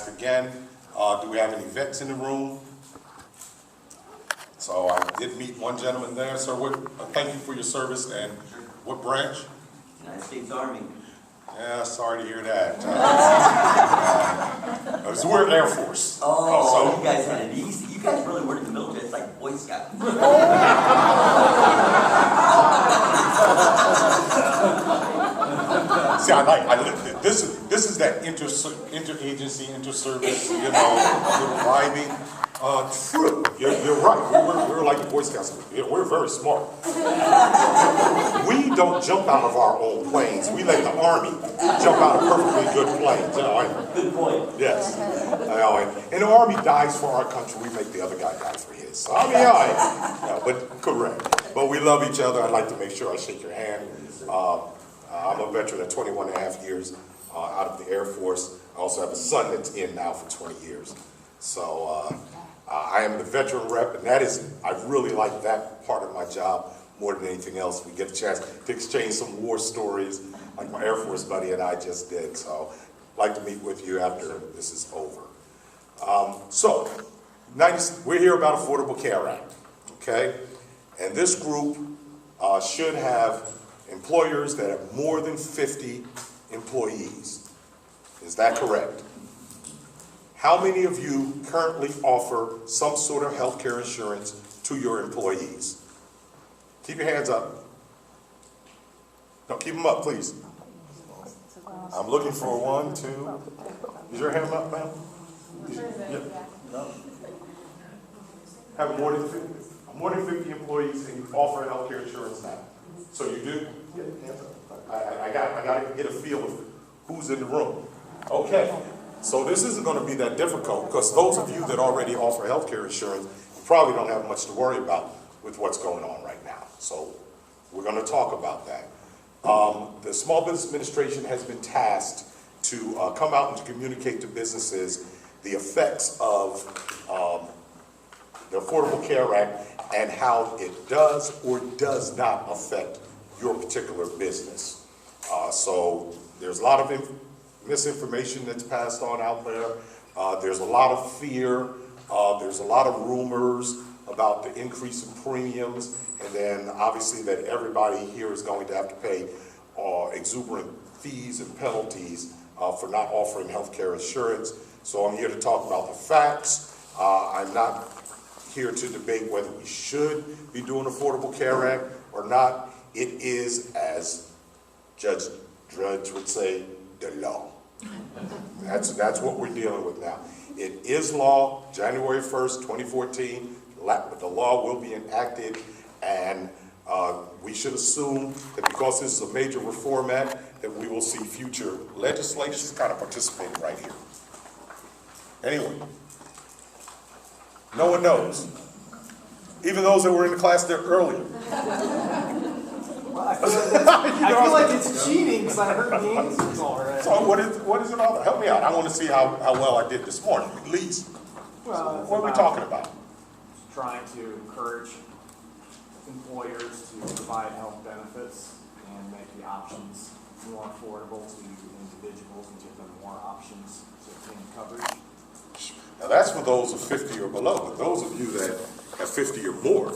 ask again, do we have any vets in the room? So I did meet one gentleman there. Sir, thank you for your service. And what branch? United States Army. Yeah, sorry to hear that. So we're Air Force. Oh, you guys had it easy. You guys really were in the military. It's like Boy Scouts. See, this is that interagency, inter-service, little vibing. True, you're right. We're like the Boy Scouts. We're very smart. We don't jump out of our own planes. We let the Army jump out of perfectly good planes. Good point. Yes. And the Army dies for our country. We make the other guy die for his. So, but correct. But we love each other. I'd like to make sure I shake your hand. I'm a veteran of 21 and a half years out of the Air Force. I also have a son that's in now for 20 years. So I am the veteran rep, and I really like that part of my job more than anything else. We get a chance to exchange some war stories like my Air Force buddy and I just did. So I'd like to meet with you after this is over. We're here about Affordable Care Act, okay? And this group should have employers that have more than 50 employees. Is that correct? How many of you currently offer some sort of health care insurance to your employees? Keep your hands up. No, keep them up, please. I'm looking for 1, 2. Is your hand up, ma'am? Yeah. No. Have more than 50 employees and you offer health care insurance now. So you do? Yeah, hands up. I got to get a feel of who's in the room. Okay. So this isn't going to be that difficult because those of you that already offer health care insurance, you probably don't have much to worry about with what's going on right now. So we're going to talk about that. The Small Business Administration has been tasked to come out and to communicate to businesses the effects of the Affordable Care Act and how it does or does not affect your particular business. So there's a lot of misinformation that's passed on out there. There's a lot of fear. There's a lot of rumors about the increase in premiums, and then obviously that everybody here is going to have to pay exuberant fees and penalties for not offering health care insurance. So I'm here to talk about the facts. I'm not here to debate whether we should be doing Affordable Care Act or not. It is, as Judge Drudge would say, the law. That's what we're dealing with now. It is law, January 1st, 2014. The law will be enacted, and we should assume that because this is a major reform act, that we will see future legislatures kind of participating right here. Anyway, no one knows. Even those that were in the class there earlier. Well, I feel like it's cheating because I heard the answers already. So what is it all about? Help me out. I want to see how well I did this morning, at least. Well, What are we talking about? Trying to encourage employers to provide health benefits and make the options more affordable to individuals and give them more options to obtain coverage. Now that's for those of 50 or below, but those of you that have 50 or more,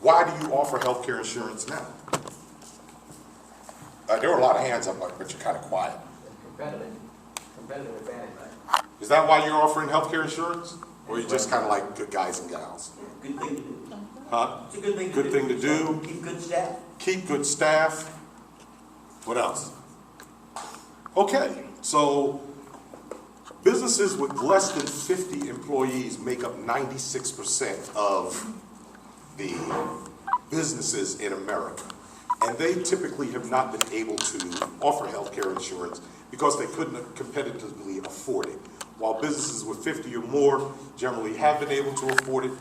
why do you offer health care insurance now? There were a lot of hands up, but you're kind of quiet. Competitive advantage, right? Is that why you're offering health care insurance? Or are you just kind of like good guys and gals? Good thing to do. Huh? It's a good thing to Good do. thing to do. Keep good staff. Keep good staff. What else? Okay, so businesses with less than 50 employees make up 96% of the businesses in America. And they typically have not been able to offer health care insurance because they couldn't competitively afford it. While businesses with 50 or more generally have been able to afford it,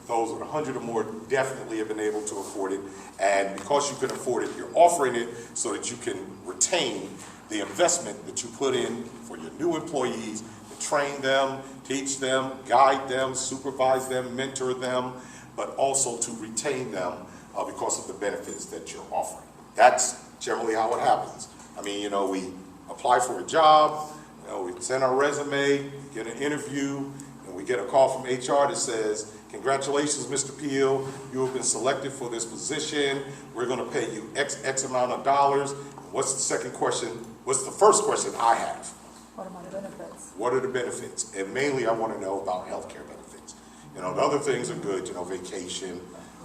those with 100 or more definitely have been able to afford it. And because you can afford it, you're offering it so that you can retain the investment that you put in for your new employees, to train them, teach them, guide them, supervise them, mentor them, but also to retain them because of the benefits that you're offering. That's generally how it happens. I mean, we apply for a job, You know, we send our resume, get an interview, and we get a call from HR that says, congratulations, Mr. Peel, you have been selected for this position. We're gonna pay you X amount of dollars. What's the second question? What's the first question I have? What are my benefits? What are the benefits? And mainly I want to know about healthcare benefits. You know, the other things are good, you know, vacation,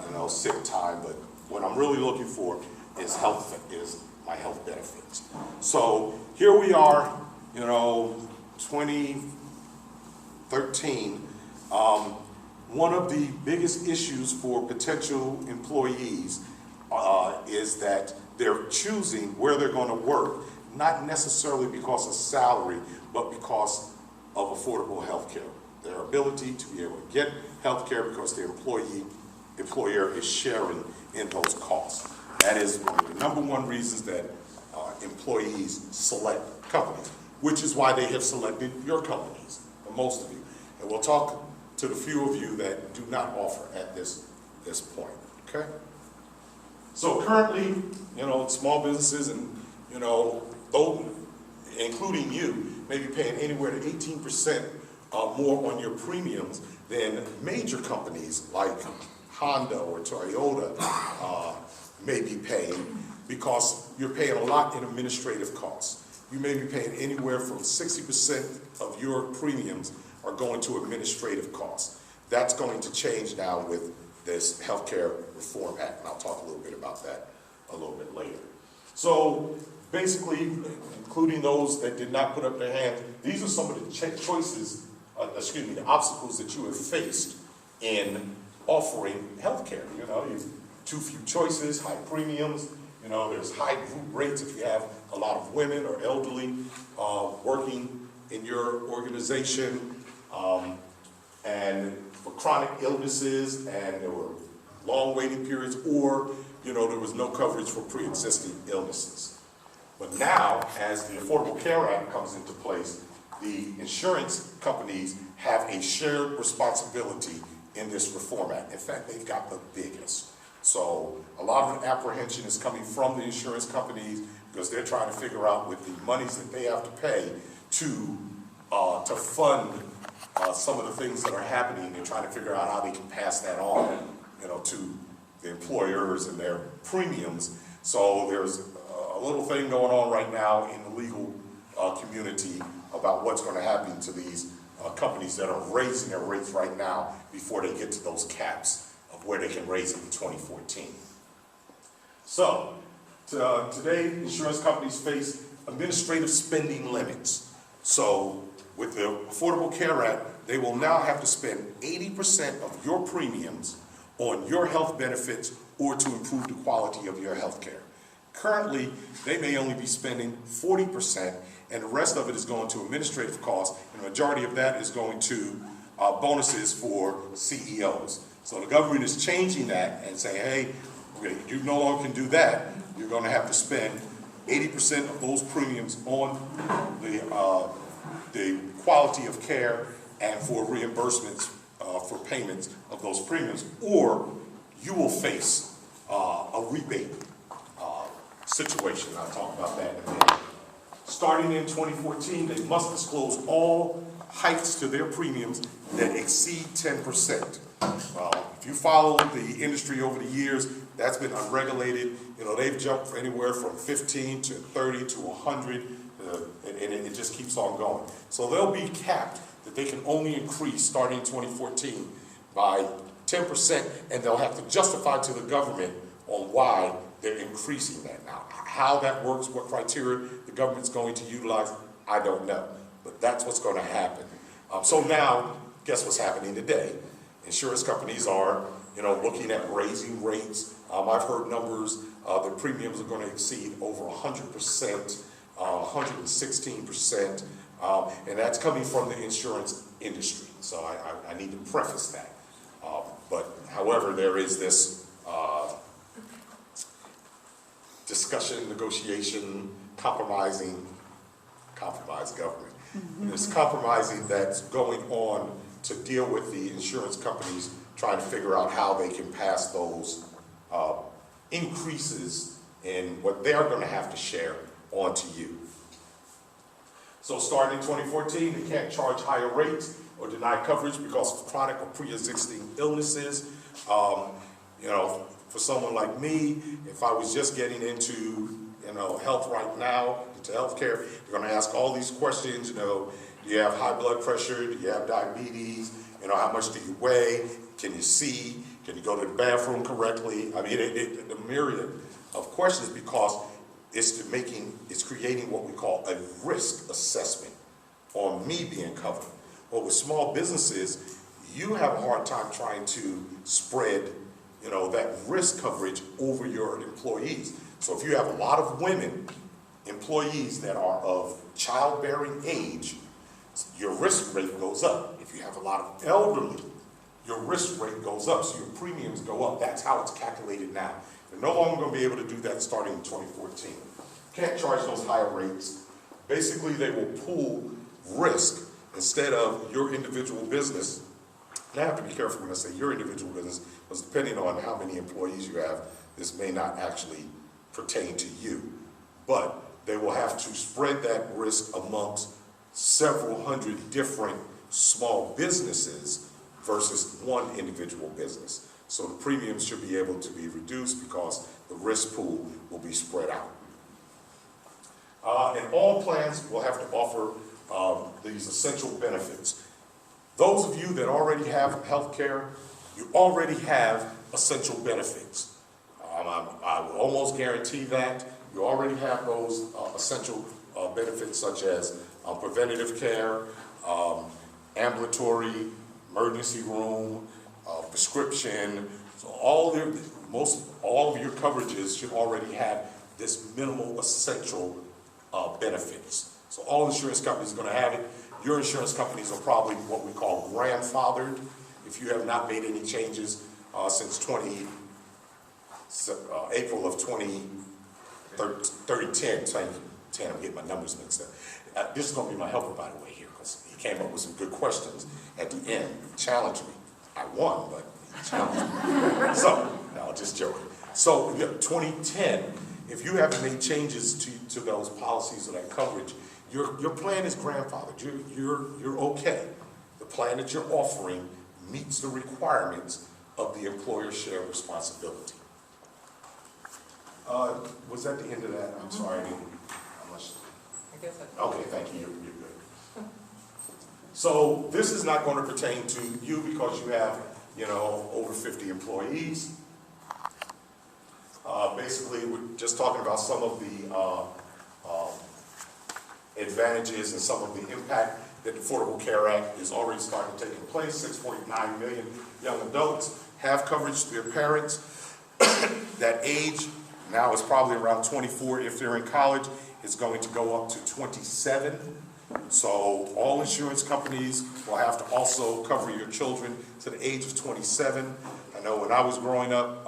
you know, sick time, but what I'm really looking for is my health benefits. So here we are, you know, 2013. One of the biggest issues for potential employees is that they're choosing where they're going to work, not necessarily because of salary, but because of affordable health care. Their ability to be able to get health care because their employer is sharing in those costs. That is one of the number one reasons that employees select companies, which is why they have selected your companies, for most of you. And we'll talk to the few of you that do not offer at this point, okay? So currently, you know, small businesses and, you know, though, including you, may be paying anywhere to 18% more on your premiums than major companies like Honda or Toyota may be paying, because you're paying a lot in administrative costs. You may be paying anywhere from 60% of your premiums are going to administrative costs. That's going to change now with this Healthcare Reform Act, and I'll talk a little bit about that a little bit later. So basically, including those that did not put up their hands, these are some of the the obstacles that you have faced in offering healthcare. You know, you've too few choices, high premiums, you know, there's high group rates if you have a lot of women or elderly working in your organization, and for chronic illnesses, and there were long waiting periods, or, you know, there was no coverage for pre-existing illnesses. But now, as the Affordable Care Act comes into place, the insurance companies have a shared responsibility in this Reform Act. In fact, they've got the biggest. So a lot of apprehension is coming from the insurance companies because they're trying to figure out, with the monies that they have to pay to fund some of the things that are happening, they're trying to figure out how they can pass that on, you know, to the employers and their premiums. So there's a little thing going on right now in the legal community about what's going to happen to these companies that are raising their rates right now before they get to those caps of where they can raise it in 2014. So today, insurance companies face administrative spending limits. So with the Affordable Care Act, they will now have to spend 80% of your premiums on your health benefits or to improve the quality of your health care. Currently, they may only be spending 40%, and the rest of it is going to administrative costs, and the majority of that is going to bonuses for CEOs. So the government is changing that and saying, hey, you no longer can do that. You're going to have to spend 80% of those premiums on the quality of care and for reimbursements for payments of those premiums, or you will face a rebate situation. I'll talk about that in a minute. Starting in 2014, they must disclose all hikes to their premiums that exceed 10%. If you follow the industry over the years, that's been unregulated. You know, they've jumped anywhere from 15 to 30 to 100, and it just keeps on going. So they'll be capped that they can only increase starting in 2014 by 10%, and they'll have to justify to the government on why they're increasing that. Now, how that works, what criteria the government's going to utilize, I don't know. But that's what's going to happen. So now, guess what's happening today? Insurance companies are, you know, looking at raising rates. I've heard numbers, the premiums are going to exceed over 100%, 116%, and that's coming from the insurance industry. So I need to preface that. But however, there is this discussion, negotiation, compromise government. And there's compromising that's going on to deal with the insurance companies trying to figure out how they can pass those increases in what they're going to have to share on to you. So starting in 2014, they can't charge higher rates or deny coverage because of chronic or pre-existing illnesses. You know, for someone like me, if I was just getting into, you know, health right now, into healthcare, they're gonna ask all these questions, you know, do you have high blood pressure? Do you have diabetes? You know, how much do you weigh? Can you see? Can you go to the bathroom correctly? I mean, the myriad of questions, because it's creating what we call a risk assessment on me being covered. But with small businesses, you have a hard time trying to spread, you know, that risk coverage over your employees. So if you have a lot of women employees that are of childbearing age, your risk rate goes up. If you have a lot of elderly, your risk rate goes up, so your premiums go up. That's how it's calculated now. They're no longer going to be able to do that starting in 2014. Can't charge those higher rates. Basically, they will pool risk instead of your individual business. And I have to be careful when I say your individual business, because depending on how many employees you have, this may not actually pertain to you. But they will have to spread that risk amongst several hundred different small businesses versus one individual business. So the premiums should be able to be reduced because the risk pool will be spread out. And all plans will have to offer these essential benefits. Those of you that already have health care, you already have essential benefits. I will almost guarantee that you already have those essential benefits, such as preventative care, ambulatory, emergency room, prescription. So all of your coverages should already have this minimal essential benefits. So all insurance companies are going to have it. Your insurance companies are probably what we call grandfathered. If you have not made any changes since April of 2010, I'm getting my numbers mixed up. This is going to be my helper, by the way, here, because he came up with some good questions at the end. Challenged me. I won, but he challenged me. So, no, just joking. So, 2010, if you haven't made changes to those policies or that coverage, your plan is grandfathered. You're okay. The plan that you're offering meets the requirements of the employer share responsibility. Was that the end of that? I'm sorry. I guess that's. Okay, thank you. You're good. So this is not going to pertain to you because you have, you know, over 50 employees. Basically, we're just talking about some of the advantages and some of the impact that the Affordable Care Act is already starting to take place. 6.9 million young adults have coverage through their parents. That age now is probably around 24 if they're in college. It's going to go up to 27. So all insurance companies will have to also cover your children to the age of 27. I know when I was growing up,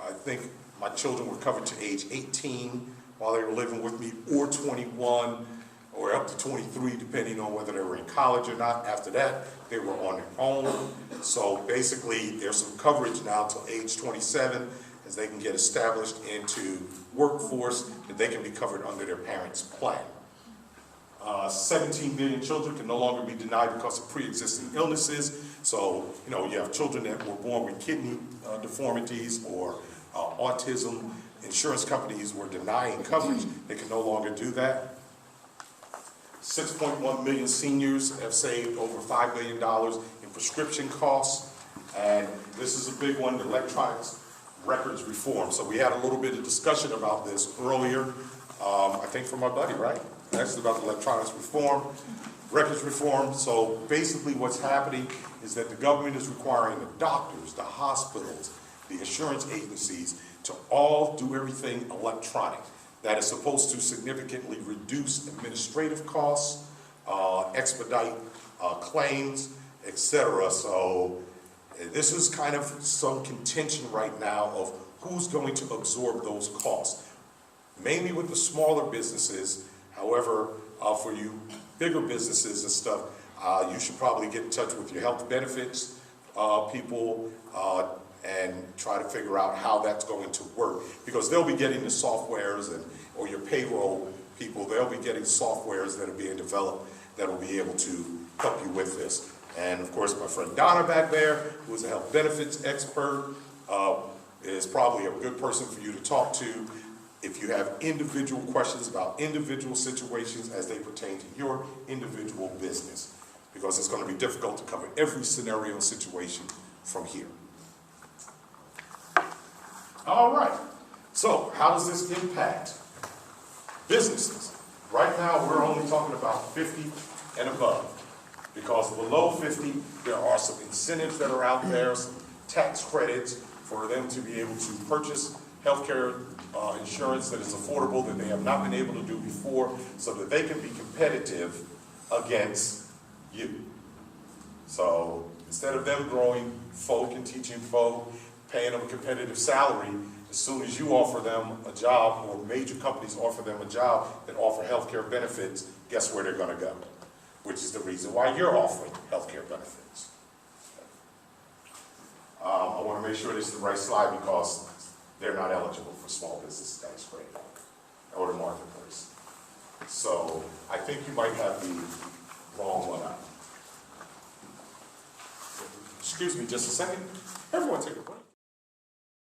I think my children were covered to age 18 while they were living with me, or 21, or up to 23, depending on whether they were in college or not. After that, they were on their own. So basically, there's some coverage now till age 27, as they can get established into workforce, that they can be covered under their parents' plan. 17 million children can no longer be denied because of pre-existing illnesses. So, you know, you have children that were born with kidney deformities or autism. Insurance companies were denying coverage. They can no longer do that. 6.1 million seniors have saved over $5 billion in prescription costs. And this is a big one, the electronics records reform. So we had a little bit of discussion about this earlier, I think from our buddy, right? That's about the electronics reform, records reform. So basically what's happening is that the government is requiring the doctors, the hospitals, the insurance agencies to all do everything electronic. That is supposed to significantly reduce administrative costs, expedite claims, etc. So this is kind of some contention right now of who's going to absorb those costs. Mainly with the smaller businesses. However, for you bigger businesses and stuff, you should probably get in touch with your health benefits people and try to figure out how that's going to work, because they'll be getting the softwares or your payroll people, they'll be getting softwares that are being developed that will be able to help you with this. And of course, my friend Donna back there, who's a health benefits expert, is probably a good person for you to talk to if you have individual questions about individual situations as they pertain to your individual business, because it's going to be difficult to cover every scenario and situation from here. All right, so how does this impact businesses? Right now, we're only talking about 50 and above, because below 50, there are some incentives that are out there, some tax credits for them to be able to purchase healthcare insurance that is affordable, that they have not been able to do before, so that they can be competitive against you. So instead of them growing folk and teaching folk, paying them a competitive salary, as soon as you offer them a job, or major companies offer them a job that offer healthcare benefits, guess where they're going to go? Which is the reason why you're offering healthcare benefits. I want to make sure this is the right slide because they're not eligible for small business tax credit or the marketplace. So I think you might have the wrong one up. Excuse me just a second. Everyone take a breath.